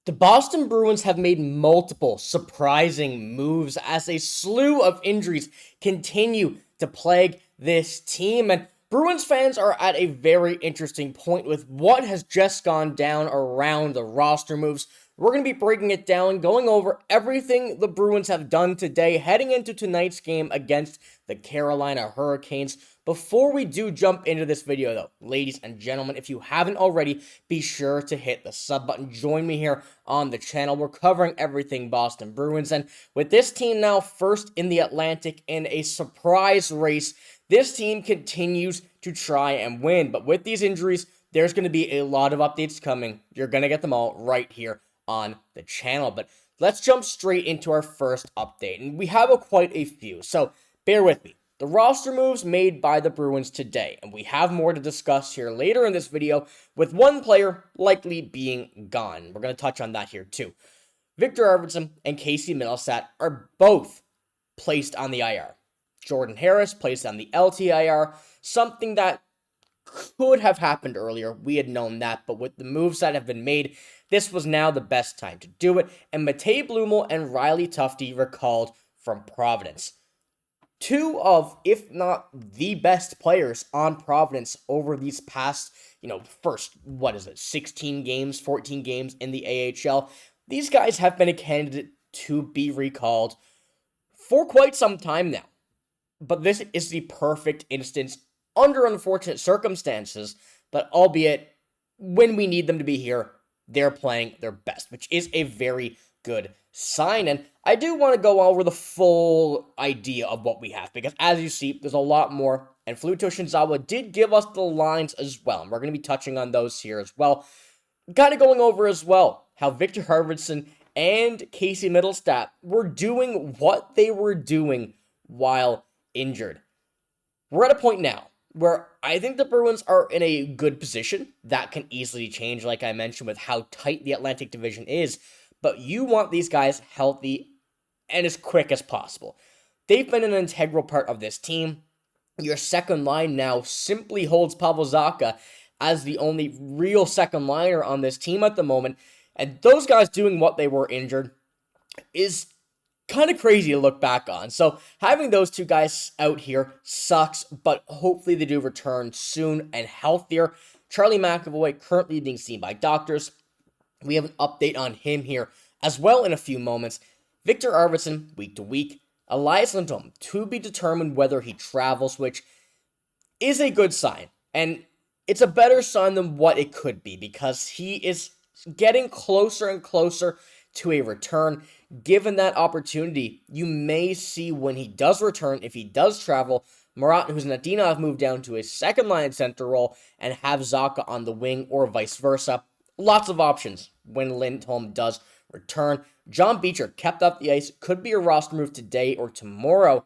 The Boston Bruins have made multiple surprising moves as a slew of injuries continue to plague this team, and Bruins fans are at a very interesting point with what has just gone down around the roster moves. We're going to be breaking it down, going over everything the Bruins have done today, heading into tonight's game against the Carolina Hurricanes. Before we do jump into this video though, ladies and gentlemen, if you haven't already, be sure to hit the sub button. Join me here on the channel. We're covering everything Boston Bruins, and with this team now first in the Atlantic in a surprise race, this team continues to try and win. But with these injuries, there's going to be a lot of updates coming. You're going to get them all right here on the channel. But let's jump straight into our first update, and we have quite a few, so bear with me. The roster moves made by the Bruins today, and we have more to discuss here later in this video, with one player likely being gone. We're going to touch on that here too. Victor Arvidsson and Casey Mittelstadt are both placed on the IR. Jordan Harris placed on the LTIR, something that could have happened earlier. We had known that, but with the moves that have been made, this was now the best time to do it, and Matej Blumel and Riley Tufte recalled from Providence. Two of, if not the best players on Providence over these past, first, 16 games, 14 games in the AHL. These guys have been a candidate to be recalled for quite some time now. But this is the perfect instance under unfortunate circumstances, but albeit when we need them to be here, they're playing their best, which is a very good sign. And I do want to go over the full idea of what we have, because as you see, there's a lot more, and Fluto Shinzawa did give us the lines as well, and we're going to be touching on those here as well. Kind of going over as well how Victor Arvidsson and Casey Mittelstadt were doing what they were doing while injured. We're at a point now where I think the Bruins are in a good position. That can easily change, like I mentioned, with how tight the Atlantic Division is. But you want these guys healthy and as quick as possible. They've been an integral part of this team. Your second line now simply holds Pavel Zacha as the only real second liner on this team at the moment. And those guys doing what they were injured is kind of crazy to look back on. So having those two guys out here sucks, but hopefully they do return soon and healthier. Charlie McAvoy currently being seen by doctors. We have an update on him here as well in a few moments. Victor Arvidsson, week to week. Elias Lindholm, to be determined whether he travels, which is a good sign. And it's a better sign than what it could be, because he is getting closer and closer to a return. Given that opportunity, you may see when he does return, if he does travel, Murat Kuznetsov move down to a second line center role and have Zacha on the wing, or vice versa. Lots of options when Lindholm does return. John Beecher kept off the ice. Could be a roster move today or tomorrow.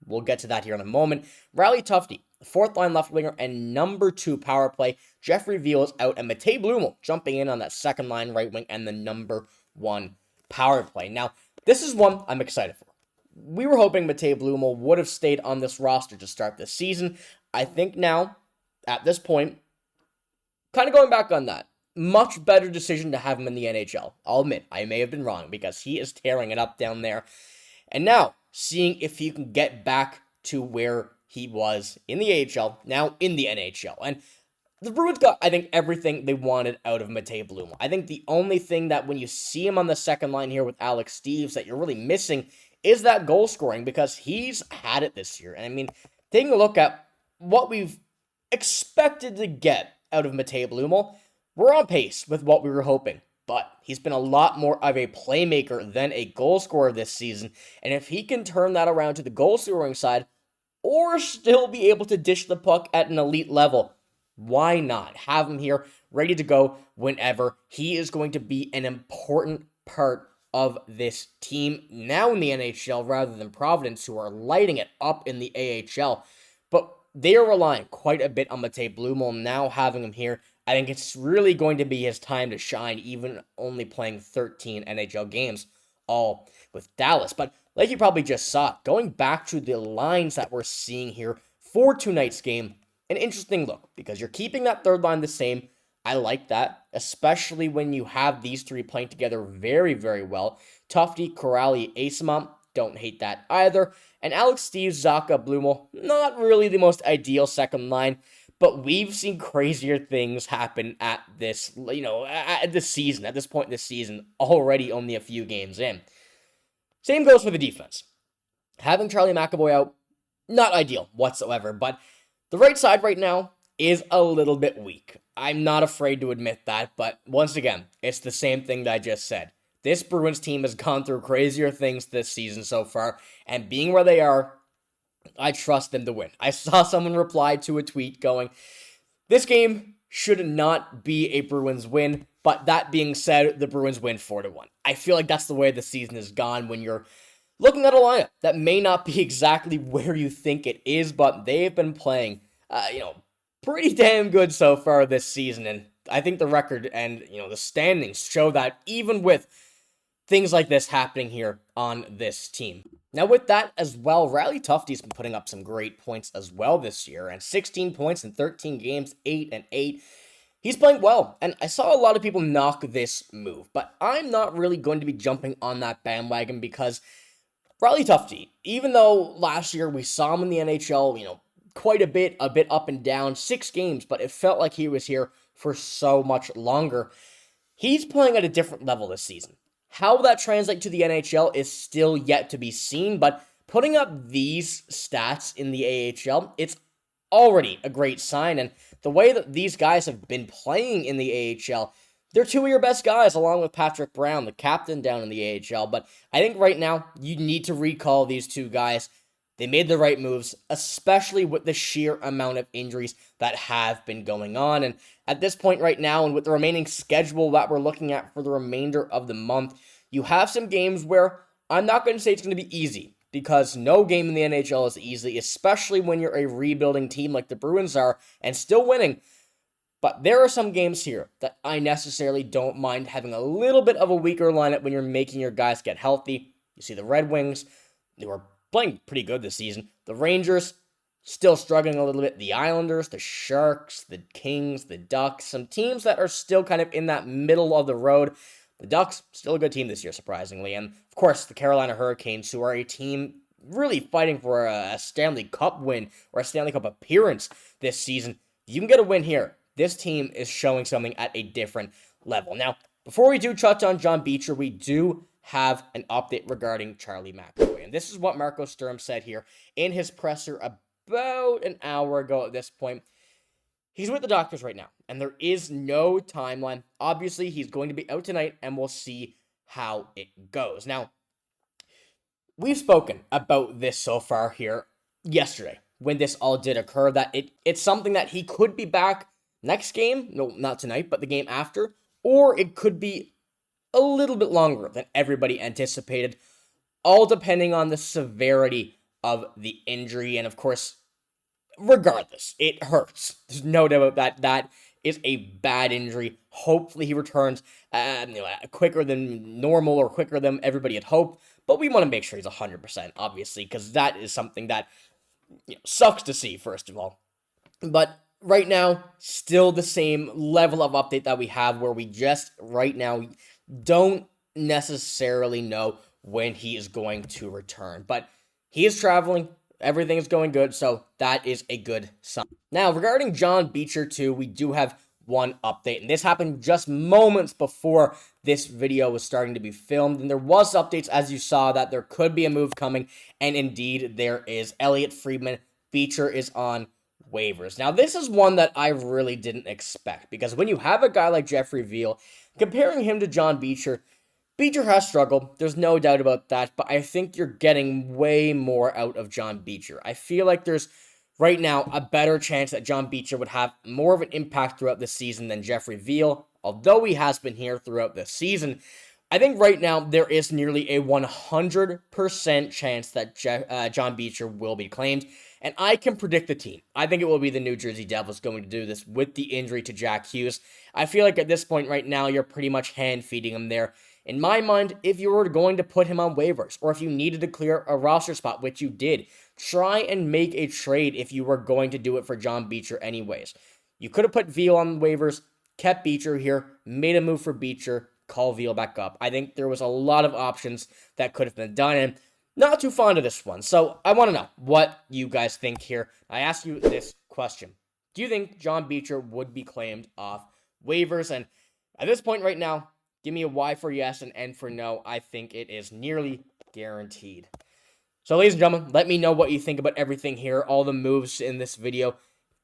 We'll get to that here in a moment. Riley Tufte, fourth line left winger and number 2 power play. Jeffrey Veal is out, and Matej Blumel jumping in on that second line right wing and the number 1 power play. Now, this is one I'm excited for. We were hoping Matej Blumel would have stayed on this roster to start this season. I think now, at this point, kind of going back on that, much better decision to have him in the NHL. I'll admit, I may have been wrong, because he is tearing it up down there. And now, seeing if he can get back to where he was in the AHL, now in the NHL. And the Bruins got, I think, everything they wanted out of Matej Blumel. I think the only thing that when you see him on the second line here with Alex Steeves that you're really missing is that goal scoring, because he's had it this year. And I mean, taking a look at what we've expected to get out of Matej Blumel, we're on pace with what we were hoping, but he's been a lot more of a playmaker than a goal scorer this season, and if he can turn that around to the goal scoring side, or still be able to dish the puck at an elite level, why not have him here ready to go whenever? He is going to be an important part of this team now in the NHL rather than Providence, who are lighting it up in the AHL, but they are relying quite a bit on Matej Blumel. Now having him here, I think it's really going to be his time to shine, even only playing 13 NHL games, all with Dallas. But like you probably just saw, going back to the lines that we're seeing here for tonight's game, an interesting look, because you're keeping that third line the same. I like that, especially when you have these three playing together very, very well. Tufte, Corrali, Asamont, don't hate that either. And Alex, Steve, Zacha, Blumel, not really the most ideal second line, but we've seen crazier things happen at this, at this season, at this point in this season, already only a few games in. Same goes for the defense. Having Charlie McAvoy out, not ideal whatsoever, but the right side right now is a little bit weak. I'm not afraid to admit that, but once again, it's the same thing that I just said. This Bruins team has gone through crazier things this season so far, and being where they are, I trust them to win. I saw someone reply to a tweet going, this game should not be a Bruins win, but that being said, the Bruins win 4-1. I feel like that's the way the season has gone when you're looking at a lineup that may not be exactly where you think it is, but they've been playing, pretty damn good so far this season, and I think the record and, the standings show that even with things like this happening here on this team. Now, with that as well, Riley Tufte's been putting up some great points as well this year, and 16 points in 13 games, 8-8. He's playing well, and I saw a lot of people knock this move, but I'm not really going to be jumping on that bandwagon because Riley Tufte, even though last year we saw him in the NHL, quite a bit up and down, 6 games, but it felt like he was here for so much longer. He's playing at a different level this season. How that translates to the NHL is still yet to be seen, but putting up these stats in the AHL, it's already a great sign, and the way that these guys have been playing in the AHL, they're two of your best guys, along with Patrick Brown, the captain down in the AHL, but I think right now, you need to recall these two guys. They made the right moves, especially with the sheer amount of injuries that have been going on. And at this point right now, and with the remaining schedule that we're looking at for the remainder of the month, you have some games where I'm not going to say it's going to be easy, because no game in the NHL is easy, especially when you're a rebuilding team like the Bruins are and still winning. But there are some games here that I necessarily don't mind having a little bit of a weaker lineup when you're making your guys get healthy. You see the Red Wings, they were playing pretty good this season. The Rangers, still struggling a little bit. The Islanders, the Sharks, the Kings, the Ducks, some teams that are still kind of in that middle of the road. The Ducks, still a good team this year, surprisingly. And, of course, the Carolina Hurricanes, who are a team really fighting for a Stanley Cup win or a Stanley Cup appearance this season. If you can get a win here, this team is showing something at a different level. Now, before we do touch on John Beecher, we do have an update regarding Charlie McAvoy. And this is what Marco Sturm said here in his presser about an hour ago at this point. He's with the doctors right now, and there is no timeline. Obviously, he's going to be out tonight, and we'll see how it goes. Now, we've spoken about this so far here yesterday when this all did occur, that it's something that he could be back next game. No, not tonight, but the game after. Or it could be a little bit longer than everybody anticipated, all depending on the severity of the injury. And of course, regardless, it hurts. There's no doubt about that. That is a bad injury. Hopefully he returns quicker than normal or quicker than everybody had hoped. But we want to make sure he's 100%, obviously, because that is something that sucks to see, first of all. But right now, still the same level of update that we have, where we just right now don't necessarily know when he is going to return. But he is traveling. Everything is going good, so that is a good sign. Now, regarding John Beecher too, we do have one update, and this happened just moments before this video was starting to be filmed, and there was updates, as you saw, that there could be a move coming, and indeed there is. Elliot Friedman, Beecher is on waivers. Now, this is one that I really didn't expect, because when you have a guy like Jeffrey Veal, comparing him to John Beecher, Beecher has struggled, there's no doubt about that, but I think you're getting way more out of John Beecher. I feel like there's, right now, a better chance that John Beecher would have more of an impact throughout the season than Jeffrey Veal, although he has been here throughout the season. I think right now there is nearly a 100% chance that John Beecher will be claimed, and I can predict the team. I think it will be the New Jersey Devils going to do this with the injury to Jack Hughes. I feel like at this point right now, you're pretty much hand-feeding him there. In my mind, if you were going to put him on waivers, or if you needed to clear a roster spot, which you did, try and make a trade if you were going to do it for John Beecher anyways. You could have put Veal on waivers. kept Beecher here, made a move for Beecher, call Veal back up. I think there was a lot of options that could have been done, and not too fond of this one. So I want to know what you guys think here. I asked you this question. Do you think John Beecher would be claimed off waivers? And at this point right now, give me a Y for yes and N for no. I think it is nearly guaranteed. So ladies and gentlemen, let me know what you think about everything here, all the moves in this video. If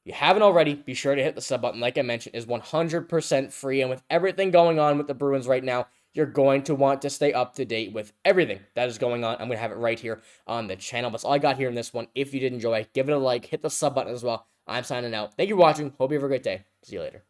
you haven't already, be sure to hit the sub button. Like I mentioned, is 100% free. And with everything going on with the Bruins right now, you're going to want to stay up to date with everything that is going on. I'm going to have it right here on the channel. That's all I got here in this one. If you did enjoy, give it a like, hit the sub button as well. I'm signing out. Thank you for watching. Hope you have a great day. See you later.